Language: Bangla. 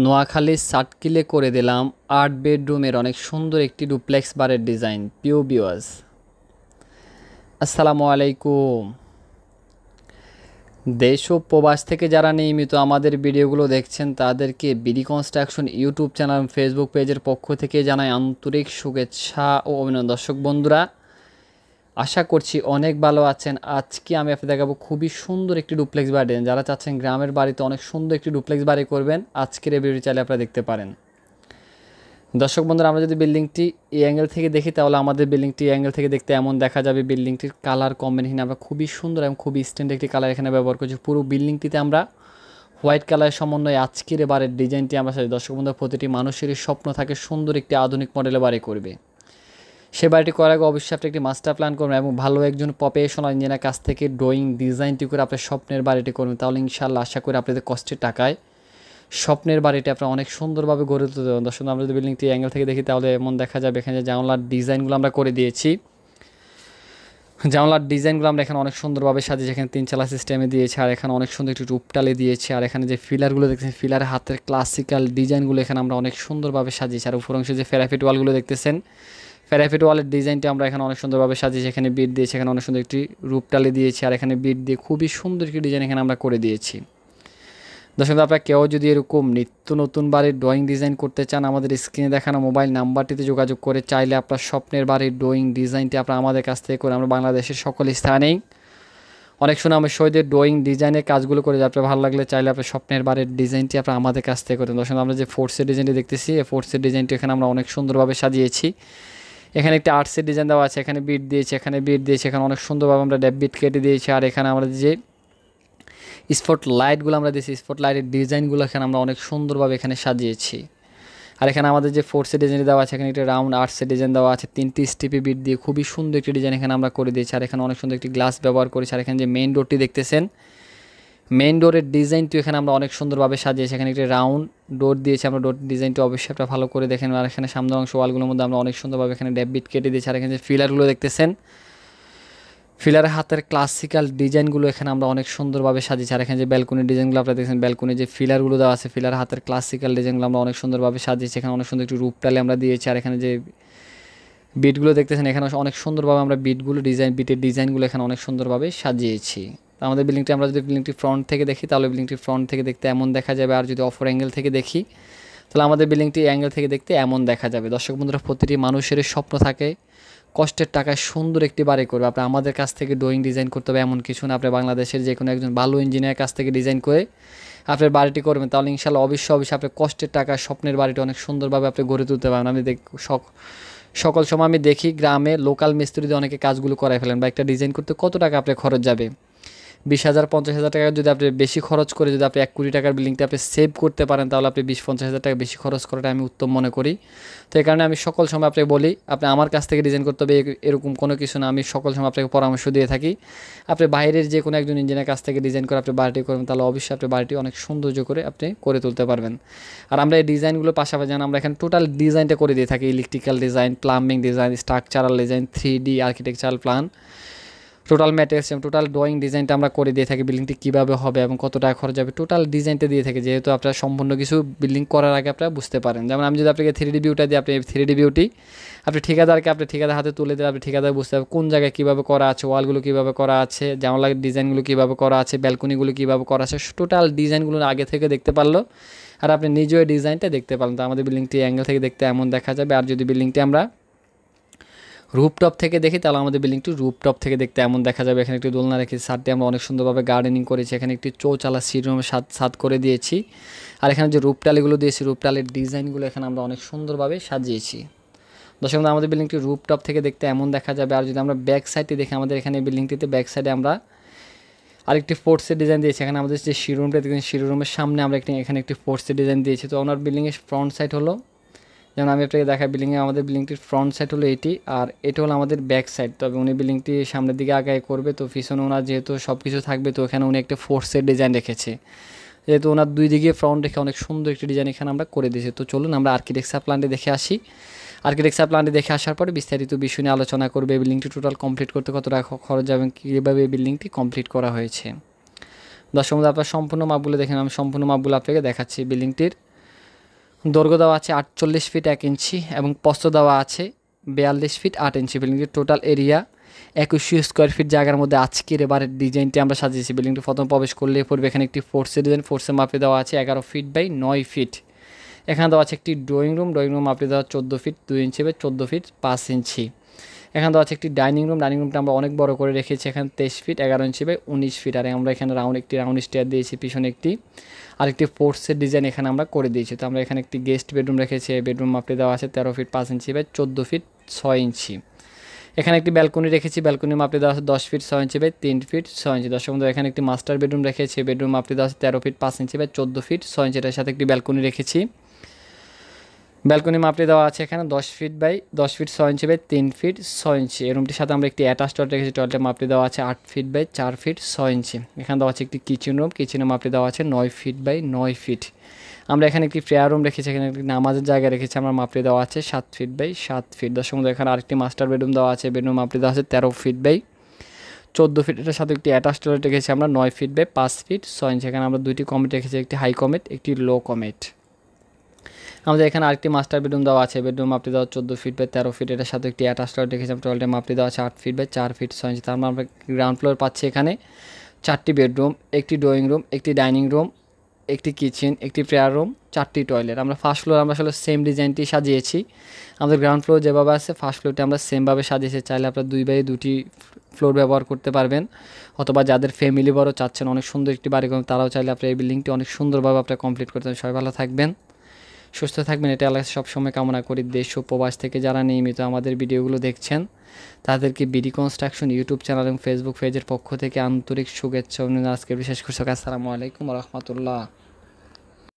নোয়াখালীর সাটকিলে করে দিলাম ৮ বেডরুমের অনেক সুন্দর একটি ডুপ্লেক্স বাড়ির ডিজাইন। প্রিয় ভিউয়ার্স, আসসালামু আলাইকুম। দেশ ও প্রবাস থেকে যারা নিয়মিত আমাদের ভিডিওগুলো দেখছেন তাদেরকে BD construction YouTube channel Facebook পেজের পক্ষ থেকে জানাই আন্তরিক শুভেচ্ছা ও অভিনন্দন। দর্শক বন্ধুরা, আশা করছি অনেক ভালো আছেন। আজকে আমি আপনাদের দেখাবো খুবই সুন্দর একটি ডুপ্লেক্স বাড়ি। যারা চাচ্ছেন গ্রামের বাড়িতে অনেক সুন্দর একটি ডুপ্লেক্স বাড়ি করবেন, আজকের এই ভিডিওটি চাইলে আপনারা দেখতে পারেন। দর্শক বন্ধুরা, আমরা যদি বিল্ডিংটি এই অ্যাঙ্গেল থেকে দেখি তাহলে আমাদের বিল্ডিংটি অ্যাঙ্গেল থেকে দেখতে এমন দেখা যাবে। বিল্ডিংটির কালার কম্বিনেশন আমরা খুবই সুন্দর এবং খুবই স্ট্যান্ডার্ড একটি কালার এখানে ব্যবহার করছি। পুরো বিল্ডিংটিতে আমরা হোয়াইট কালারের সমন্বয়ে আজকের বাড়ির ডিজাইনটি আমরা সাজি। দর্শক বন্ধুরা, প্রতিটি মানুষেরই স্বপ্ন থাকে সুন্দর একটি আধুনিক মডেলের বাড়ি করবে। সে বাড়িটি করার আগে অবশ্যই আপনি একটি মাস্টার প্ল্যান করবেন এবং ভালো একজন প্রফেশনাল ইঞ্জিনিয়ার কাছ থেকে ড্রয়িং ডিজাইনটি করে আপনার স্বপ্নের বাড়িটি করবেন। তাহলে ইনশাআল্লাহ আশা করি আপনাদের কষ্টের টাকায় স্বপ্নের বাড়িটি আপনারা অনেক সুন্দরভাবে গড়ে তুলতে দেবেন। দর্শক, আমরা যদি বিল্ডিংটি অ্যাঙ্গেল থেকে দেখি তাহলে এমন দেখা যাবে। এখানে যে জানলার ডিজাইনগুলো আমরা করে দিয়েছি, জানলার ডিজাইনগুলো আমরা এখানে অনেক সুন্দরভাবে সাজিয়েছি। এখানে 3 চালা সিস্টেমে দিয়েছি, আর এখানে অনেক সুন্দর একটি রূপটালে দিয়েছি। আর এখানে যে ফিলারগুলো দেখতেছেন, ফিলারের হাতের ক্লাসিক্যাল ডিজাইনগুলো এখানে আমরা অনেক সুন্দরভাবে সাজিয়েছি। আর উপর অংশে যে ফেরাফিট ওয়ালগুলো দেখতেছেন, ফেরাফিট ওয়ালের ডিজাইনটি আমরা এখানে অনেক সুন্দরভাবে সাজিয়েছি। এখানে বিট দিয়েছি, এখানে অনেক সুন্দর একটি রূপটালে দিয়েছি, আর এখানে বিট দিয়ে খুবই সুন্দর একটি ডিজাইন এখানে আমরা করে দিয়েছি। দর্শক, আপনারা কেউ যদি এরকম নিত্য নতুন বাড়ির ড্রয়িং ডিজাইন করতে চান, আমাদের স্ক্রিনে দেখানো মোবাইল নাম্বারটিতে যোগাযোগ করে চাইলে আপনার স্বপ্নের বাড়ির ড্রয়িং ডিজাইনটি আপনারা আমাদের কাছ থেকে করে আমরা বাংলাদেশের সকল স্থানেই অনেক সুনামের সহিত ড্রয়িং ডিজাইনের কাজগুলো করে। আপনার ভালো লাগলে চাইলে আপনার স্বপ্নের বাড়ির ডিজাইনটি আপনারা আমাদের কাছ থেকে করেন। দর্শক, আমরা যে ফোর্সের ডিজাইনটি দেখতেছি, এই ফোর্সের ডিজাইনটি এখানে আমরা অনেক সুন্দরভাবে সাজিয়েছি। এখানে একটি আর্টসের ডিজাইন দেওয়া আছে, এখানে বিট দিয়েছি, এখানে বিট দিয়েছি, এখানে অনেক সুন্দরভাবে আমরা ড্যাব বিট কেটে দিয়েছি। আর এখানে আমরা যে স্পট লাইটগুলো আমরা দিয়েছি, স্পট লাইটের ডিজাইনগুলো এখানে আমরা অনেক সুন্দরভাবে এখানে সাজিয়েছি। আর এখানে আমাদের যে ফোর্সের ডিজাইন দেওয়া আছে, এখানে একটি রাউন্ড আর্টসের ডিজাইন দেওয়া আছে, 3টি স্টিপি বিট দিয়ে খুবই সুন্দর একটি ডিজাইন এখানে আমরা করে দিয়েছি। আর এখানে অনেক সুন্দর একটি গ্লাস ব্যবহার করেছি। আর এখানে যে মেইন ডোরটি দেখতেছেন, মেইন ডোরের ডিজাইনটি এখানে আমরা অনেক সুন্দরভাবে সাজিয়েছি। এখানে একটি রাউন্ড ডোর দিয়েছি আমরা, ডোর ডিজাইনটি অবশ্যই একটা ভালো করে দেখেন। আর এখানে সামনের অংশ ওয়ালগুলোর মধ্যে আমরা অনেক সুন্দরভাবে এখানে ড্যাব বিট কেটে দিয়েছি। আর এখানে যে ফিলারগুলো দেখতেছেন, ফিলারের হাতের ক্লাসিক্যাল ডিজাইনগুলো এখানে আমরা অনেক সুন্দরভাবে সাজিয়েছি। আর এখানে যে ব্যালকনির ডিজাইনগুলো আপনারা দেখছেন, ব্যালকনির যে ফিলারগুলো দেওয়া আছে, ফিলার হাতের ক্লাসিক্যাল ডিজাইনগুলো আমরা অনেক সুন্দরভাবে সাজিয়েছি। এখানে অনেক সুন্দর একটি রূপটালে আমরা দিয়েছি। আর এখানে যে বিটগুলো দেখতেছেন, এখানে অনেক সুন্দরভাবে আমরা বিটের ডিজাইনগুলো এখানে অনেক সুন্দরভাবে সাজিয়েছি। আমাদের বিল্ডিংটি আমরা যদি বিল্ডিংটি ফ্রন্ট থেকে দেখি তাহলে বিল্ডিংটি ফ্রন্ট থেকে দেখতে এমন দেখা যাবে। আর যদি অপর অ্যাঙ্গেল থেকে দেখি তাহলে আমাদের বিল্ডিংটি অ্যাঙ্গেল থেকে দেখতে এমন দেখা যাবে। দর্শক বন্ধুরা, প্রতিটি মানুষের স্বপ্ন থাকে কষ্টের টাকায় সুন্দর একটি বাড়ি করবে। আপনি আমাদের কাছ থেকে ড্রয়িং ডিজাইন করতে হবে এমন কিছু না। আপনি বাংলাদেশের যে কোনো একজন ভালো ইঞ্জিনিয়ার কাছ থেকে ডিজাইন করে আপনার বাড়িটি করবেন, তাহলে ইনশাল্লাহ অবশ্যই আপনার কষ্টের টাকায় স্বপ্নের বাড়িটি অনেক সুন্দরভাবে আপনি গড়ে তুলতে পারবেন। আমি সকল সময় আমি দেখি গ্রামে লোকাল মিস্ত্রিতে অনেকে কাজগুলো করাই ফেলেন, বা একটা ডিজাইন করতে কত টাকা আপনার খরচ যাবে, 20,000 50,000 টাকা যদি আপনি বেশি খরচ করে যদি আপনি 1 কোটি টাকার বিল্ডিংটা আপনি সেভ করতে পারেন, তাহলে আপনি 20-50,000 টাকা বেশি খরচ করাটা আমি উত্তম মনে করি। তো এই কারণে আমি সকল সময় আপনাকে বলি, আপনি আমার কাছ থেকে ডিজাইন করতে হবে এরকম কোনো কিছু না। আমি সকল সময় আপনাকে পরামর্শ দিয়ে থাকি, আপনি বাইরের যে কোনো একজন ইঞ্জিনিয়ার কাছ থেকে ডিজাইন করে আপনি বাড়িটি করবেন, তাহলে অবশ্যই আপনি বাড়িটি অনেক সৌন্দর্য করে আপনি করে তুলতে পারবেন। আর আমরা এই ডিজাইনগুলোর পাশাপাশি আমরা এখানে টোটাল ডিজাইনটা করে দিয়ে থাকি, electrical design, plumbing design, structural design, 3D architectural plan, total materials, total drawing ডিজাইনটা আমরা করে দিয়ে থাকি। বিল্ডিংটি কীভাবে হবে এবং কত টাকা খরচ হবে টোটাল ডিজাইনটা দিয়ে থাকি, যেহেতু আপনারা সম্পূর্ণ কিছু বিল্ডিং করার আগে আপনারা বুঝতে পারেন। যেমন আমি যদি আপনাকে 3D ভিউটা দিই, আপনি 3D ভিউটি আপনি ঠিকাদার হাতে তুলে দিলে আপনি ঠিকাদার বুঝতে পারবেন কোন জায়গায় কীভাবে করা আছে, ওয়ালগুলো কীভাবে করা আছে, জানলার ডিজাইনগুলো কীভাবে করা আছে, ব্যালকনিগুলো কীভাবে করা আছে, টোটাল ডিজাইনগুলো আগে থেকে দেখতে পারলো আর আপনি নিজেও ডিজাইনটা দেখতে পারলেন। তো আমাদের বিল্ডিংটি অ্যাঙ্গেল থেকে দেখতে এমন দেখা যাবে। আর যদি বিল্ডিংটি আমরা রুপটপ থেকে দেখি তাহলে আমাদের বিল্ডিংটি রুপটপ থেকে দেখতে এমন দেখা যাবে। এখানে একটি দোলনা রেখেছি, ছাদটি আমরা অনেক সুন্দরভাবে গার্ডেনিং করেছি। এখানে একটি চৌচালা সিঁড়ি ছাদ করে দিয়েছি। আর এখানে যে রূপটালিগুলো দিয়েছি, রূপটালির ডিজাইনগুলো এখানে আমরা অনেক সুন্দরভাবে সাজিয়েছি। দর্শক, আমাদের বিল্ডিংটি রুপটপ থেকে দেখতে এমন দেখা যাবে। আর যদি আমরা ব্যাক সাইডটি দেখি, আমাদের এখানে বিল্ডিংটিতে ব্যাক সাইডে আমরা আরেকটি ফোর্সের ডিজাইন দিয়েছি। এখানে আমাদের যে শিরোরুমটা দেখেন, শিরোরুমের সামনে আমরা এখানে একটি ফোর্সের ডিজাইন দিয়েছি। তো ওনার বিল্ডিংয়ের ফ্রন্ট সাইড হলো, যেমন আমি আপনাকে দেখাই, বিল্ডিংয়ে আমাদের বিল্ডিংটির ফ্রন্ট সাইড হলো এটি, আর এটা হলো আমাদের ব্যাক সাইড। তবে উনি বিল্ডিংটি সামনের দিকে আগায় করবে, তো পিছনে ওনার যেহেতু সব কিছু থাকবে, তো এখানে উনি একটা ফোর্সের ডিজাইন রেখেছে, যেহেতু ওনার দুই দিকে ফ্রন্ট রেখে অনেক সুন্দর একটি ডিজাইন এখানে আমরা করে দিয়েছি। তো চলুন আমরা আর্কিটেকচার প্ল্যানটি দেখে আসি। আর্কিটেকচার প্ল্যানটি দেখে আসার পরে বিস্তারিত বিষয় নিয়ে আলোচনা করবে। বিল্ডিংটি টোটাল কমপ্লিট করতে কত টাকা খরচ যাবে, কীভাবে বিল্ডিংটি কমপ্লিট করা হয়েছে। দর্শক, আপনার সম্পূর্ণ মাপগুলো দেখেন, আমি সম্পূর্ণ মাপগুলো আপনাকে দেখাচ্ছি। বিল্ডিংটির দৈর্ঘ্য দেওয়া আছে 48 ফিট 1 ইঞ্চি এবং প্রস্থ দেওয়া আছে 42 ফিট 8 ইঞ্চি। বিল্ডিংটির টোটাল এরিয়া 2100 স্কোয়ার ফিট জায়গার মধ্যে আজকের এবারের ডিজাইনটি আমরা সাজিয়েছি। বিল্ডিংটি প্রথম প্রবেশ করলে পড়বে এখানে একটি ফোর্সের ডিজাইন, ফোর্সের মাপে দেওয়া আছে 11 ফিট বাই 9 ফিট। এখানে দেওয়া আছে একটি ড্রয়িং রুম মাপে দেওয়া 14 ফিট 2 ইঞ্চি বাই 14 ফিট 5 ইঞ্চি। এখানে দেওয়া আছে একটি ডাইনিং রুমটা আমরা অনেক বড় করে রেখেছি, এখানে 23 ফিট 11 ইঞ্চি বাই 19 ফিট। আর আমরা এখানে একটি রাউন্ড স্টেয়ার দিয়েছি, পিছনে একটি আরেকটি ফোর্সের ডিজাইন এখানে আমরা করে দিয়েছি। তো আমরা এখানে একটি গেস্ট বেডরুম রেখেছি, বেডরুম মাপে দেওয়া আছে 13 ফিট 5 ইঞ্চি বাই 14 ফিট 6 ইঞ্চি। এখানে একটি ব্যালকনি রেখেছি, ব্যালকনি মাপে দেওয়া আছে 10 ফিট 6 ইঞ্চি বাই 3 ফিট 6 ইঞ্চি। দর্শক বন্ধু, এখানে একটি মাস্টার বেডরুম রেখেছি, বেডরুম মাপে দেওয়া আছে 13 ফিট 5 ইঞ্চি বাই 14 ফিট 6 ইঞ্চি। এটার সাথে একটি ব্যালকনি রেখেছি, ব্যালকনি মাপে দেওয়া আছে এখানে 10 ফিট 6 ইঞ্চি বাই 3 ফিট 6 ইঞ্চি। এই রুমটির সাথে আমরা একটি অ্যাটাচ টয়লেট রেখেছি, টয়লেটের মাপে দেওয়া আছে 8 ফিট বাই 4 ফিট 6 ইঞ্চি। এখানে দেওয়া আছে একটি কিচেনের মাপে দেওয়া আছে 9 ফিট বাই 9 ফিট। আমরা এখানে একটি প্রেয়ার রুম রেখেছি, এখানে একটি নামাজের জায়গা রেখেছি, আমরা মাপে দেওয়া আছে 7 ফিট বাই 7 ফিট। দর্শক বন্ধু, এখানে আরেকটি মাস্টার বেডরুম দেওয়া আছে, বেডরুম মাপে দেওয়া আছে 13 ফিট বাই 14 ফিট। এটার সাথে একটি অ্যাটাচ টয়লেট রেখেছি আমরা 9 ফিট বাই 5 ফিট 6 ইঞ্চি। এখানে আমরা দুইটি কমেট রেখেছি, একটি হাই কমেট একটি লো কমেট। আমাদের এখানে আরেকটি মাস্টার বেডরুম দেওয়া আছে, বেডরুম মাপটি দেওয়া 14 ফিট বাই 13 ফিট। এটার সাথে একটি অ্যাটাচ টয়লেট রেখেছি, টয়লেটের মাপটি দেওয়া আছে 8 ফিট বাই 4 ফিট 6 ইঞ্চি। তার মানে আমরা গ্রাউন্ড ফ্লোর পাচ্ছি এখানে 4টি বেডরুম, একটি ড্রয়িং রুম, একটি ডাইনিং রুম, একটি কিচেন, একটি প্রেয়ার রুম, 4টি টয়লেট। আমরা ফার্স্ট ফ্লোর আমরা আসলে সেম ডিজাইনটি সাজিয়েছি। আমাদের গ্রাউন্ড ফ্লোর যেভাবে আছে ফার্স্ট ফ্লোরটি আমরা সেমভাবে সাজিয়েছি। চাইলে আপনারা 2 বাই 2টি ফ্লোর ব্যবহার করতে পারবেন, অথবা যাদের ফ্যামিলি বড় চাচ্ছেন অনেক সুন্দর একটি বাড়ি করবেন, তারাও চাইলে আপনার এই বিল্ডিংটি অনেক সুন্দরভাবে আপনারা কমপ্লিট করতে পারেন। সবাই ভালো থাকবেন, সুস্থ থাকবেন, এটা আল্লাহ সবসময় কামনা করি। দেশ ও প্রবাস থেকে যারা নিয়মিত আমাদের ভিডিওগুলো দেখছেন তাদেরকে বিডি কনস্ট্রাকশন ইউটিউব চ্যানেল এবং ফেসবুক পেজের পক্ষ থেকে আন্তরিক শুভেচ্ছা অভিনন্দন। আজকে বিশেষ করে আসসালামু আলাইকুম রহমতুল্লাহ।